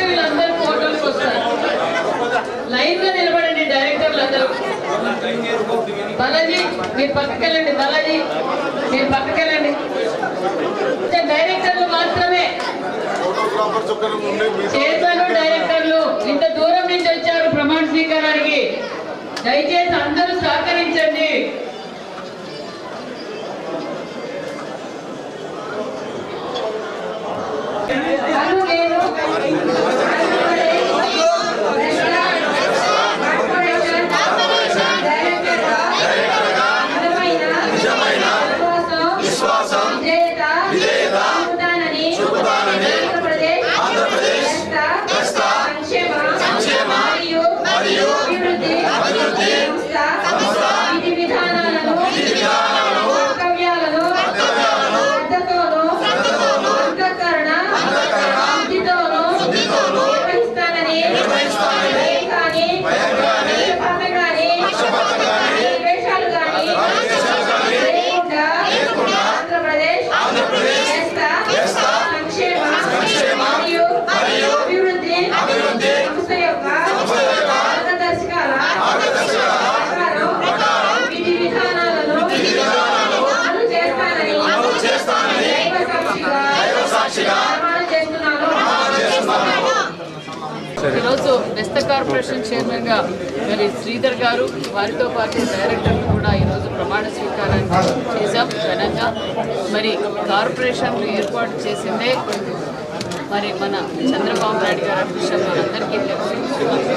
వీళ్ళందరూ ఫోటోలకు వస్తారు. లైన్ గా నిలబడండి డైరెక్టర్లు అందరూ. బాలాజీ మీరు పక్కకెళ్ళండి. బాలాజీ మీరు పక్కకెళ్ళండి. డైరెక్టర్లు మాత్రమే, చైర్మన్ డైరెక్టర్లు ఇంత దూరం నుంచి వచ్చారు ప్రమాణ స్వీకారానికి. దయచేసి అందరూ సహకరించండి. ఈరోజు వెస్ట్ కార్పొరేషన్ చైర్మన్ గా మరి శ్రీధర్ గారు, వారితో పాటు డైరెక్టర్లు కూడా ఈరోజు ప్రమాణ స్వీకారాన్ని చేశాం ఘనంగా. మరి కార్పొరేషన్ ఏర్పాటు చేసిందే మరి మన చంద్రబాబు నాయుడు గారి విషయం మనందరికీ తెలుసు.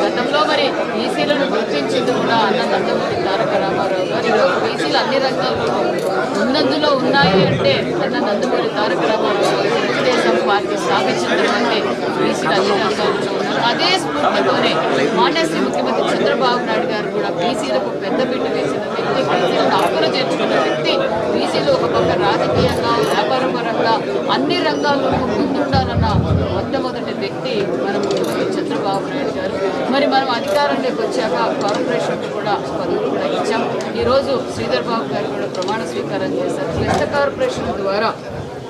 గతంలో మరి బీసీలను గుర్తించింది కూడా అన్న నందమూరి తారక రామారావు గారు. ఈరోజు బీసీలు అన్ని రంగాల్లో ముందంజలో ఉన్నాయి అంటే అన్న నందమూరి తారక రామారావు గారు తెలుగుదేశం పార్టీ స్థాపించిన తర్వాతే బీసీలు అన్ని రంగాల్లో ఉన్నారు. అదే స్ఫూర్తితోనే మాన్యశ్రీ ముఖ్యమంత్రి చంద్రబాబు నాయుడు గారు కూడా బీసీలకు పెద్దపీట వేసిన వ్యక్తి, బీసీలను హక్కులు చేర్చుకున్న వ్యక్తి. బీసీలు ఒక పక్క రాజకీయంగా, వ్యాపారపరంగా అన్ని రంగాల్లోనూ ముందుండాలన్న మొట్టమొదటి వ్యక్తి మన ముఖ్యమంత్రి చంద్రబాబు నాయుడు గారు. మరి మనం అధికారంలోకి వచ్చాక కార్పొరేషన్ కూడా పదవులు కూడా ఇచ్చాం. ఈరోజు శ్రీధర్ బాబు గారు కూడా ప్రమాణ స్వీకారం చేశారు. వెస్ట్ కార్పొరేషన్ ద్వారా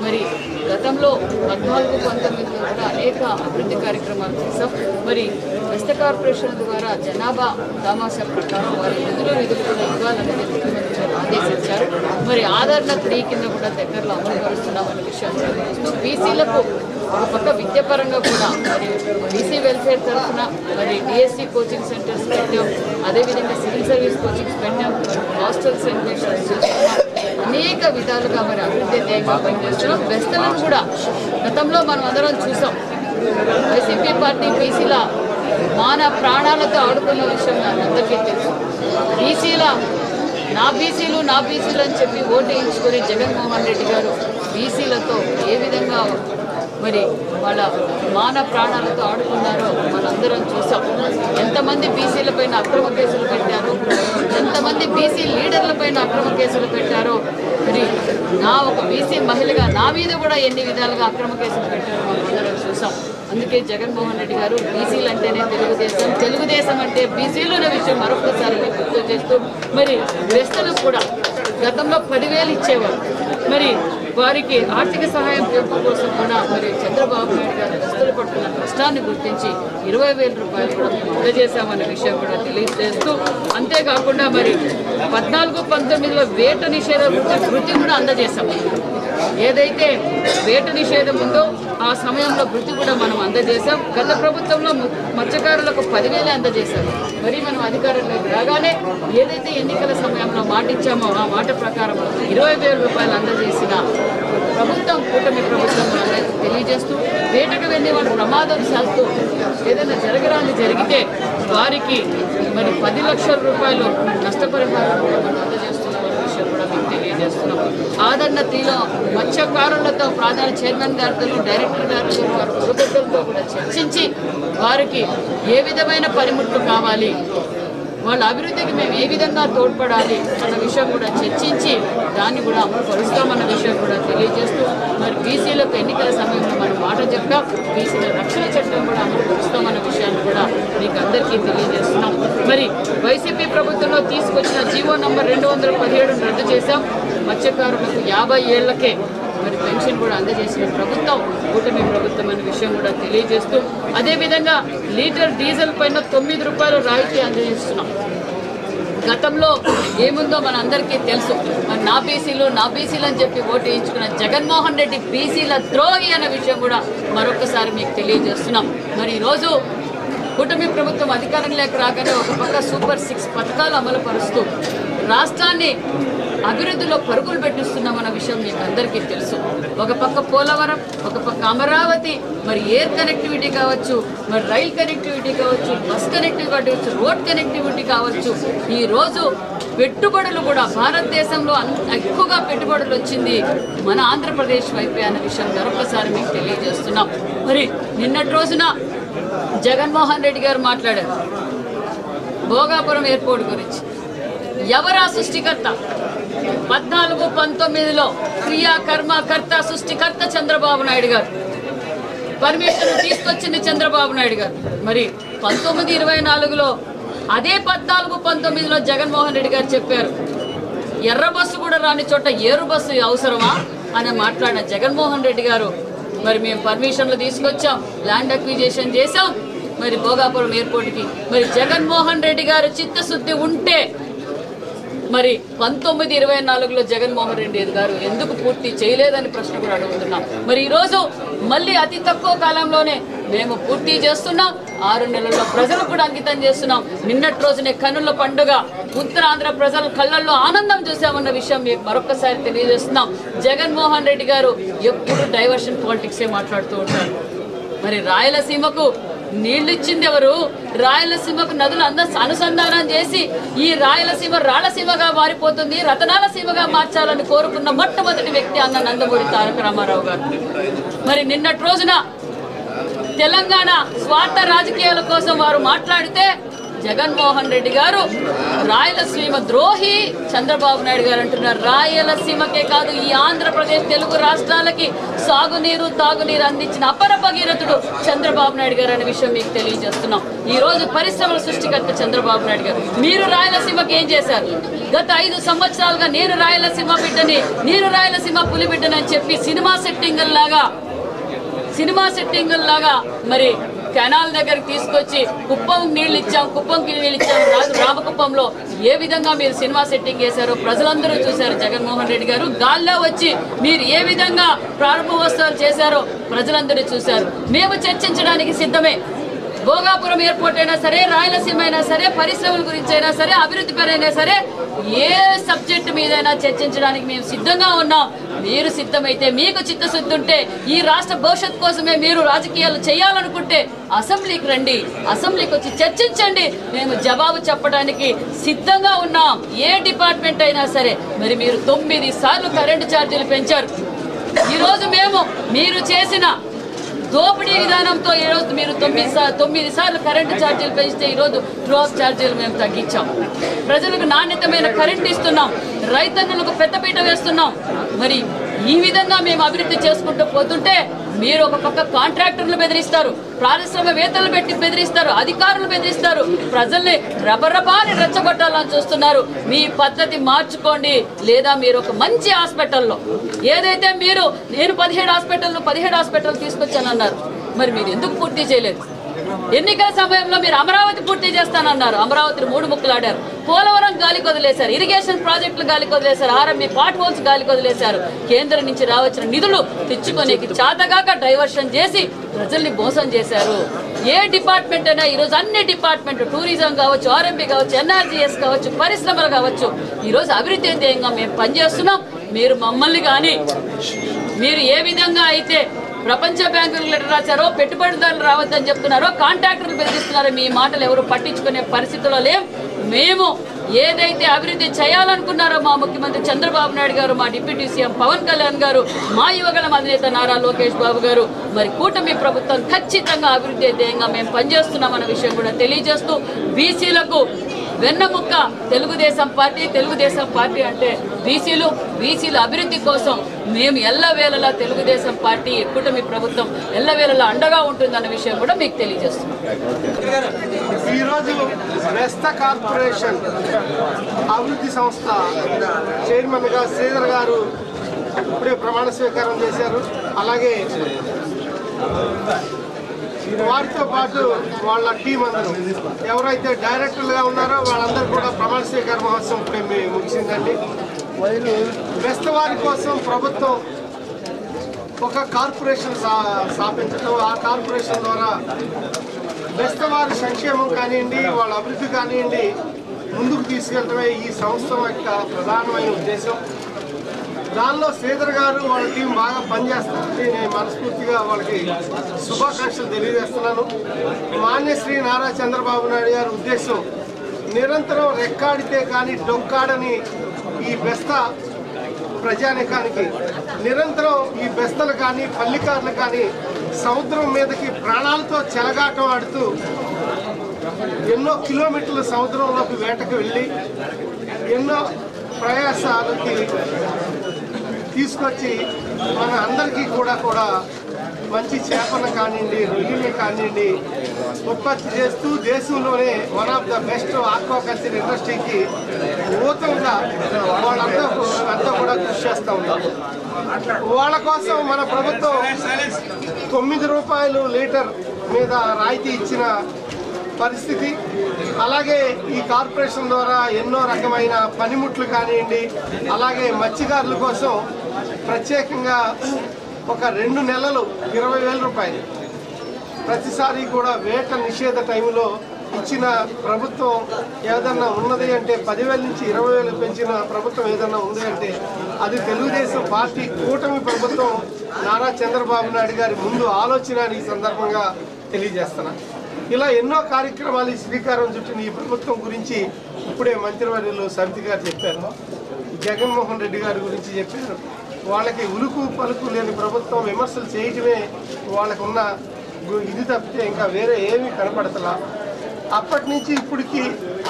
మరి గతంలో 14-19లో కూడా అనేక అభివృద్ధి కార్యక్రమాలు చేశాం. మరి వెస్ట్ కార్పొరేషన్ ద్వారా జనాభా దామాషా ప్రకారం వారి నిధులు కూడా ఇవ్వాలనేది ముఖ్యమంత్రి ఆదేశించారు. మరి ఆదరణ 3 కింద కూడా దగ్గరలో అమలు పరుస్తున్నామనే విషయం తెలియజేస్తూ బీసీలకు ఒక పక్క విద్యాపరంగా కూడా మరి బీసీ వెల్ఫేర్ తరఫున మరి డిఎస్సి కోచింగ్ సెంటర్స్ పెట్టాం, అదేవిధంగా సివిల్ సర్వీస్ కోచింగ్స్ పెట్టాం, హాస్టల్స్ ఇన్వెస్టర్స్ చేస్తున్నాం. అనేక విధాలుగా మరి అభివృద్ధి ధ్యేయంగా పనిచేస్తున్నాం. బెస్తలను కూడా గతంలో మనం అందరం చూసాం. వైసీపీ పార్టీ బీసీల మాన ప్రాణాలతో ఆడుకున్న విషయం అందరికీ తెలుసు. నా బీసీలు అని చెప్పి ఓటు వేయించుకొని జగన్మోహన్ రెడ్డి గారు బీసీలతో ఏ విధంగా మరి వాళ్ళ మాన ప్రాణాలతో ఆడుకున్నారో మనందరం చూసాం. ఎంతమంది బీసీలపైన అక్రమ కేసులు పెట్టారో, ఎంతమంది బీసీ లీడర్లపైన అక్రమ కేసులు పెట్టారో, మరి ఒక బీసీ మహిళగా నా మీద కూడా ఎన్ని విధాలుగా అక్రమ కేసులు పెట్టారో మనందరం చూసాం. అందుకే జగన్మోహన్ రెడ్డి గారు బీసీలు అంటేనే తెలుగుదేశం అంటే బీసీలు అనే విషయం మరొకసారి గుర్తు చేస్తూ మరి వెస్టులకు కూడా గతంలో 10,000 ఇచ్చేవారు. మరి వారికి ఆర్థిక సహాయం పెంపు కోసం కూడా మరి చంద్రబాబు నాయుడు గారు వెస్తులు పడుతున్న కష్టాన్ని గుర్తించి 20,000 రూపాయలు కూడా మేము అందజేశామనే విషయం కూడా తెలియజేస్తూ, అంతేకాకుండా మరి 14-19లో వేట నిషేధ వృత్తి కూడా అందజేశాము. ఏదైతే వేట నిషేధం ఉందో ఆ సమయంలో వృత్తి కూడా మనం అందజేశాం. గత ప్రభుత్వంలో మత్స్యకారులకు 10,000 అందజేశారు. మరి మనం అధికారంలోకి రాగానే ఏదైతే ఎన్నికల సమయంలో మాట ఇచ్చామో ఆ మాట ప్రకారం 20,000 రూపాయలు అందజేసిన ప్రభుత్వం కూటమి ప్రభుత్వం తెలియజేస్తూ, వేటకు వెళ్ళి వాళ్ళు ప్రమాదవశాత్తు ఏదైనా జరిగితే వారికి మరి 10 లక్షల రూపాయలు నష్టపరిహారం కూడా మనం అందజేస్తున్నాం విషయం కూడా మీకు తెలియజేస్తున్నాం. ఆ ప్రాధాన్యతలో మత్స్యకారులతో ప్రాధాన్య చైర్మన్ గారితో డైరెక్టర్ గారితో వారి గురుపెద్దలతో కూడా చర్చించి వారికి ఏ విధమైన పనిముట్లు కావాలి, వాళ్ళ అభివృద్ధికి మేము ఏ విధంగా తోడ్పడాలి అన్న విషయం కూడా చర్చించి దాన్ని కూడా అమలుపరుస్తామన్న విషయం కూడా తెలియజేస్తూ మరి బీసీలకు ఎన్నికల సమయంలో మనం మాట చెప్పాం, బీసీల రక్షణ చట్టం కూడా అమలుపరుస్తామన్న విషయాన్ని కూడా మీకు అందరికీ తెలియజేస్తున్నాం. మరి వైసీపీ ప్రభుత్వంలో తీసుకొచ్చిన జీవో నంబర్ 217 రద్దు చేశాం. మత్స్యకారులకు 50 ఏళ్లకే మరి పెన్షన్ కూడా అందజేసిన ప్రభుత్వం కూటమి ప్రభుత్వం అనే విషయం కూడా తెలియజేస్తూ అదేవిధంగా లీటర్ డీజిల్ పైన 9 రూపాయలు రాయితీ అందజేస్తున్నాం. గతంలో ఏముందో మన అందరికీ తెలుసు. మరి నా బీసీలు అని చెప్పి ఓటు వేయించుకున్న జగన్మోహన్ రెడ్డి బీసీల ద్రోహి అనే విషయం కూడా మరొకసారి మీకు తెలియజేస్తున్నాం. మరి ఈరోజు కూటమి ప్రభుత్వం అధికారంలోకి రాగానే ఒక పక్క సూపర్ 6 పథకాలు అమలు పరుస్తూ రాష్ట్రాన్ని అభివృద్ధిలో పరుగులు పెట్టిస్తున్నామన్న విషయం మీకు అందరికీ తెలుసు. ఒక పక్క పోలవరం, ఒక పక్క అమరావతి, మరి ఎయిర్ కనెక్టివిటీ కావచ్చు, మరి రైల్ కనెక్టివిటీ కావచ్చు, బస్ కనెక్టివిటీ కావచ్చు, రోడ్ కనెక్టివిటీ కావచ్చు. ఈరోజు పెట్టుబడులు కూడా భారతదేశంలో ఎక్కువగా పెట్టుబడులు వచ్చింది మన ఆంధ్రప్రదేశ్ వైపే అన్న విషయం మరొకసారి మీకు తెలియజేస్తున్నాం. మరి నిన్నటి రోజున జగన్మోహన్ రెడ్డి గారు మాట్లాడారు భోగాపురం ఎయిర్పోర్ట్ గురించి. ఎవరా సృష్టికర్త? 14-19లో క్రియాకర్మకర్త సృష్టికర్త చంద్రబాబు నాయుడు గారు. పర్మిషన్ తీసుకొచ్చింది చంద్రబాబు నాయుడు గారు. మరి 1924లో అదే 14-19లో జగన్మోహన్ రెడ్డి గారు చెప్పారు ఎర్ర బస్సు కూడా రాని చోట ఏరు బస్సు అవసరమా అని మాట్లాడిన జగన్మోహన్ రెడ్డి గారు మరి మేము పర్మిషన్లు తీసుకొచ్చాం, ల్యాండ్ అక్విజిషన్ చేశాం మరి భోగాపురం ఎయిర్పోర్ట్కి. మరి జగన్మోహన్ రెడ్డి గారు చిత్తశుద్ధి ఉంటే మరి 1924లో జగన్మోహన్ రెడ్డి గారు ఎందుకు పూర్తి చేయలేదని ప్రశ్న కూడా అడుగుతున్నాం. మరి ఈరోజు మళ్ళీ అతి తక్కువ కాలంలోనే మేము పూర్తి చేస్తున్నాం. 6 నెలల్లో ప్రజలు కూడా అంకితం చేస్తున్నాం. నిన్నటి రోజునే కన్నుల పండుగ ఉత్తరాంధ్ర ప్రజల కళ్ళల్లో ఆనందం చూసామన్న విషయం మీకు మరొకసారి తెలియజేస్తున్నాం. జగన్మోహన్ రెడ్డి గారు ఎప్పుడు డైవర్షన్ పాలిటిక్సే మాట్లాడుతూ ఉంటారు. మరి రాయలసీమకు నీళ్లు ఇచ్చింది ఎవరు? రాయలసీమకు నదులు అనుసంధానం చేసి ఈ రాయలసీమ రాళ్లసీమగా మారిపోతుంది, రతనాల సీమగా మార్చాలని కోరుకున్న మొట్టమొదటి వ్యక్తి అన్న నందమూరి తారక రామారావు గారు. మరి నిన్నటి రోజున తెలంగాణ స్వార్థ రాజకీయాల కోసం వారు మాట్లాడితే జగన్మోహన్ రెడ్డి గారు రాయలసీమ ద్రోహి చంద్రబాబు నాయుడు గారు అంటున్నారు. రాయలసీమకే కాదు ఈ ఆంధ్రప్రదేశ్ తెలుగు రాష్ట్రాలకి సాగునీరు తాగునీరు అందించిన అపర భగీరథుడు చంద్రబాబు నాయుడు గారు అనే విషయం మీకు తెలియజేస్తున్నాం. ఈ రోజు పరిశ్రమల సృష్టికర్త చంద్రబాబు నాయుడు గారు. మీరు రాయలసీమకి ఏం చేశారు? గత 5 సంవత్సరాలుగా నేను రాయలసీమ బిడ్డని, నేను రాయలసీమ పులి బిడ్డని అని చెప్పి సినిమా సెట్టింగుల్ లాగా మరి కెనాల్ దగ్గరికి తీసుకొచ్చి కుప్పం నీళ్ళు ఇచ్చాం, కుప్పంకి నీళ్ళు ఇచ్చాం. రామకుప్పంలో ఏ విధంగా మీరు సినిమా సెట్టింగ్ చేశారో ప్రజలందరూ చూశారు. జగన్మోహన్ రెడ్డి గారు గాల్లో వచ్చి మీరు ఏ విధంగా ప్రారంభోత్సవాలు చేశారో ప్రజలందరూ చూశారు. మేము చర్చించడానికి సిద్ధమే. భోగాపురం ఎయిర్పోర్ట్ అయినా సరే, రాయలసీమ అయినా సరే, పరిశ్రమల గురించి అయినా సరే, అభివృద్ధి పరైనా సరే, ఏ సబ్జెక్టు మీదైనా చర్చించడానికి మేము సిద్ధంగా ఉన్నాం. మీరు సిద్ధమైతే, మీకు చిత్తశుద్ధి ఉంటే, ఈ రాష్ట్ర భవిష్యత్తు కోసమే మీరు రాజకీయాలు చేయాలనుకుంటే అసెంబ్లీకి రండి, అసెంబ్లీకి వచ్చి చర్చించండి. మేము జవాబు చెప్పడానికి సిద్ధంగా ఉన్నాం. ఏ డిపార్ట్మెంట్ అయినా సరే. మరి మీరు 9 సార్లు కరెంటు ఛార్జీలు పెంచారు. ఈరోజు మేము మీరు చేసిన దోపిడీ విధానంతో ఈరోజు మీరు 9 సార్లు కరెంటు ఛార్జీలు పెంచితే ఈరోజు డ్రాప్ ఛార్జీలు మేము తగ్గించాం. ప్రజలకు నాణ్యతమైన కరెంటు ఇస్తున్నాం, రైతన్నులకు పెద్దపీట వేస్తున్నాం. మరి ఈ విధంగా మేము అభివృద్ధి చేసుకుంటూ పోతుంటే మీరు ఒక పక్క కాంట్రాక్టర్లు బెదిరిస్తారు, పారిశ్రామికవేత్తలు పెట్టి బెదిరిస్తారు, అధికారులు బెదిరిస్తారు, ప్రజల్ని రబరబాని రెచ్చగొట్టాలని చూస్తున్నారు. మీ పద్ధతి మార్చుకోండి. లేదా మీరు ఒక మంచి హాస్పిటల్లో ఏదైతే మీరు నేను 17 హాస్పిటల్ తీసుకొచ్చానన్నారు, మరి మీరు ఎందుకు పూర్తి చేయలేదు? ఎన్నికల సమయంలో మీరు అమరావతి పూర్తి చేస్తానన్నారు, అమరావతిని 3 ముక్కలాడారు. పోలవరం గాలికి వదిలేశారు, ఇరిగేషన్ ప్రాజెక్టులు గాలికి వదిలేశారు, ఆర్ఎంబీ పాట్ హోల్స్ గాలికి వదిలేశారు. కేంద్రం నుంచి రావచ్చిన నిధులు తెచ్చుకోనేకి చాతగాక డైవర్షన్ చేసి ప్రజల్ని మోసం చేశారు. ఏ డిపార్ట్మెంట్ అయినా ఈరోజు అన్ని డిపార్ట్మెంట్, టూరిజం కావచ్చు, ఆర్ఎంబీ కావచ్చు, ఎన్ఆర్జీఎస్ కావచ్చు, పరిశ్రమలు కావచ్చు, ఈరోజు అభివృద్ధి ధ్యేయంగా మేము పనిచేస్తున్నాం. మీరు మమ్మల్ని కానీ మీరు ఏ విధంగా అయితే ప్రపంచ బ్యాంకులు లెటర్ రాశారో, పెట్టుబడిదారులు రావద్దని చెప్తున్నారో, కాంట్రాక్టర్లు బెదిరిస్తున్నారో, మీ మాటలు ఎవరు పట్టించుకునే పరిస్థితుల్లో లేం. మేము ఏదైతే అభివృద్ధి చేయాలనుకున్నారో మా ముఖ్యమంత్రి చంద్రబాబు నాయుడు గారు, మా డిప్యూటీ సీఎం పవన్ కళ్యాణ్ గారు, మా యువగళం అధినేత నారా లోకేష్ బాబు గారు, మరి కూటమి ప్రభుత్వం ఖచ్చితంగా అభివృద్ధి ధ్యేయంగా మేము పనిచేస్తున్నామన్న విషయం కూడా తెలియజేస్తూ, బీసీలకు వెన్నముక్క తెలుగుదేశం పార్టీ అంటే బీసీల అభివృద్ధి కోసం మేము ఎల్లవేళలా తెలుగుదేశం పార్టీ కూటమి ప్రభుత్వం ఎల్లవేళలా అండగా ఉంటుందన్న విషయం కూడా మీకు తెలియజేస్తున్నాం. ఈరోజు వెస్త కార్పొరేషన్ అభివృద్ధి సంస్థ చైర్మన్గా శ్రీధర్ గారు ఇప్పుడే ప్రమాణ స్వీకారం చేశారు. అలాగే వారితో పాటు వాళ్ళ టీం అందరూ ఎవరైతే డైరెక్టర్లుగా ఉన్నారో వాళ్ళందరూ కూడా ప్రమాణ స్వీకార మహోత్సవం ఇప్పుడే ముగిసిందండి. బెస్తవారి కోసం ప్రభుత్వం ఒక కార్పొరేషన్ స్థాపించడం, ఆ కార్పొరేషన్ ద్వారా బెస్తవారి సంక్షేమం కానివ్వండి, వాళ్ళ అభివృద్ధి కానివ్వండి ముందుకు తీసుకెళ్ళడమే ఈ సంస్థ యొక్క ప్రధానమైన ఉద్దేశం. దానిలో శ్రీధర్ గారు వాళ్ళ టీం బాగా పనిచేస్తారని నేను మనస్ఫూర్తిగా వాళ్ళకి శుభాకాంక్షలు తెలియజేస్తున్నాను. మాన్యశ్రీ నారా చంద్రబాబు నాయుడు గారి ఉద్దేశం నిరంతరం రెక్కాడితే కానీ డొక్కాడని ఈ బెస్త ప్రజానికానికి నిరంతరం ఈ బెస్తలు కానీ పల్లికారులు కానీ సముద్రం మీదకి ప్రాణాలతో చెలగాటం ఆడుతూ ఎన్నో కిలోమీటర్ల సముద్రంలోకి వేటకు వెళ్ళి ఎన్నో ప్రయాసాలకి తీసుకొచ్చి మన అందరికీ కూడా మంచి చేపలు కానివ్వండి, రొయ్యలు కానివ్వండి ఉత్పత్తి చేస్తూ దేశంలోనే one of the best aquaculture ఇండస్ట్రీకి ఊతంగా వాళ్ళంతా కూడా కృషి చేస్తూ ఉన్నారు. వాళ్ళ కోసం మన ప్రభుత్వం 9 రూపాయలు లీటర్ మీద రాయితీ ఇచ్చిన పరిస్థితి. అలాగే ఈ కార్పొరేషన్ ద్వారా ఎన్నో రకమైన పనిముట్లు కానివ్వండి, అలాగే మత్స్యకారుల కోసం ప్రత్యేకంగా ఒక 2 నెలలు 20,000 రూపాయలు ప్రతిసారి కూడా వేట నిషేధ టైంలో ఇచ్చిన ప్రభుత్వం ఏదన్నా ఉన్నది అంటే 10,000 నుంచి 20,000 పెంచిన ప్రభుత్వం ఏదన్నా ఉంది అంటే అది తెలుగుదేశం పార్టీ కూటమి ప్రభుత్వం నారా చంద్రబాబు నాయుడు గారి ముందు ఆలోచన ఈ సందర్భంగా తెలియజేస్తున్నా. ఇలా ఎన్నో కార్యక్రమాలు శ్రీకారం చుట్టిన ఈ ప్రభుత్వం గురించి ఇప్పుడే మంత్రివర్యులు సమితి గారు చెప్పారు, జగన్మోహన్ రెడ్డి గారి గురించి చెప్పారు. వాళ్ళకి ఉలుకు పలుకు లేని ప్రభుత్వం విమర్శలు చేయటమే వాళ్ళకున్న ఇది తప్పితే ఇంకా వేరే ఏమీ కనపడతలా. అప్పటి నుంచి ఇప్పటికి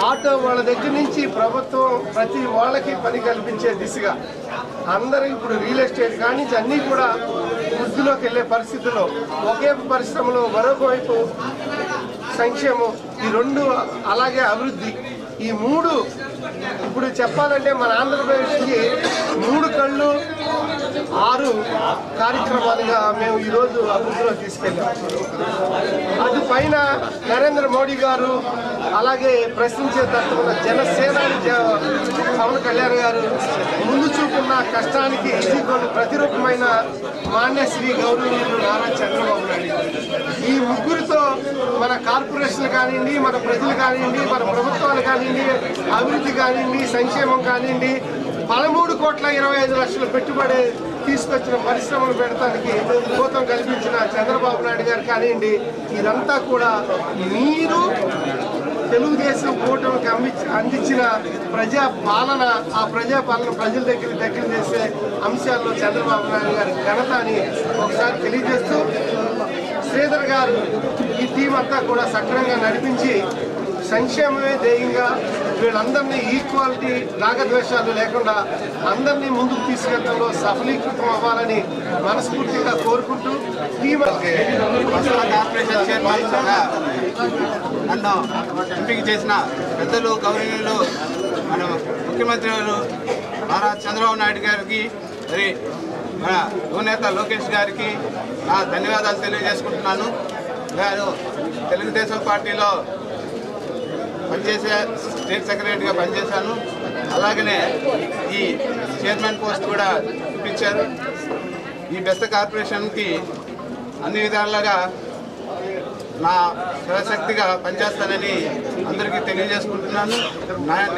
ఆటో వాళ్ళ దగ్గర నుంచి ప్రభుత్వం ప్రతి వాళ్ళకి పని కల్పించే దిశగా అందరూ ఇప్పుడు రియల్ ఎస్టేట్ కాడి నుంచి అన్నీ కూడా వృద్ధిలోకి వెళ్ళే పరిస్థితుల్లో ఒకే పరిశ్రమలో మరొక వైపు సంక్షేమం, ఈ 2 అలాగే అభివృద్ధి, ఈ 3 ఇప్పుడు చెప్పాలంటే మన ఆంధ్రప్రదేశ్కి 3 కళ్ళు 6 కార్యక్రమాలుగా మేము ఈరోజు అభివృద్ధిలో తీసుకెళ్ళాం. అది పైన నరేంద్ర మోడీ గారు అలాగే ప్రశ్నించే తట్టుకున్న జనసేనాని పవన్ కళ్యాణ్ గారు ముందు చూపున్న కష్టానికి ప్రతిరూపమైన మాన్యశ్రీ గౌరవనీయులు నారా చంద్రబాబు నాయుడు. ఈ ముగ్గురితో మన కార్పొరేషన్లు కానివ్వండి, మన ప్రజలు కానివ్వండి, మన ప్రభుత్వాలు కానివ్వండి, అభివృద్ధి కానివ్వండి, సంక్షేమం కానివ్వండి, 13,25,00,000 పెట్టుబడి తీసుకొచ్చిన పరిశ్రమలు పెడతానికి ఊతం కల్పించిన చంద్రబాబు నాయుడు గారు కానివ్వండి, ఇదంతా కూడా మీరు తెలుగుదేశం కూటమికి అందించిన ప్రజాపాలన, ఆ ప్రజాపాలన ప్రజల దగ్గర చేసే అంశాల్లో చంద్రబాబు నాయుడు గారి ఘనత అని ఒకసారి తెలియజేస్తూ, శ్రీధర్ గారు ఈ టీం అంతా కూడా సక్రమంగా నడిపించి సంక్షేమమే ధ్యేయంగా వీళ్ళందరినీ ఈక్వాలిటీ రాగద్వేషాలు లేకుండా అందరినీ ముందుకు తీసుకెళ్లడంలో సఫలీకృతం అవ్వాలని మనస్ఫూర్తిగా కోరుకుంటూ కార్పొరేషన్ చైర్మన్గా నన్ను ఎంపిక చేసిన పెద్దలు గౌరవనీయులు మన ముఖ్యమంత్రి గారు నారా చంద్రబాబు నాయుడు గారికి, మరి మన యువనేత లోకేష్ గారికి నా ధన్యవాదాలు తెలియజేసుకుంటున్నాను. నేను తెలుగుదేశం పార్టీలో పనిచేసే స్టేట్ సెక్రటరీగా పనిచేశాను. అలాగనే ఈ చైర్మన్ పోస్ట్ కూడా ఇప్పించారు. ఈ బెస్త కార్పొరేషన్కి అన్ని విధాలుగా నా శక్తిగా పనిచేస్తానని అందరికీ తెలియజేసుకుంటున్నాను.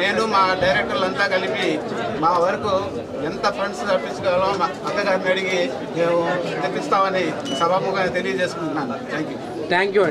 నేను మా డైరెక్టర్లంతా కలిపి మా వరకు ఎంత ఫండ్స్ తెప్పించగలమో మా అక్కగారిని అడిగి మేము తెప్పిస్తామని సభాముఖంగా తెలియజేసుకుంటున్నాను. Thank you.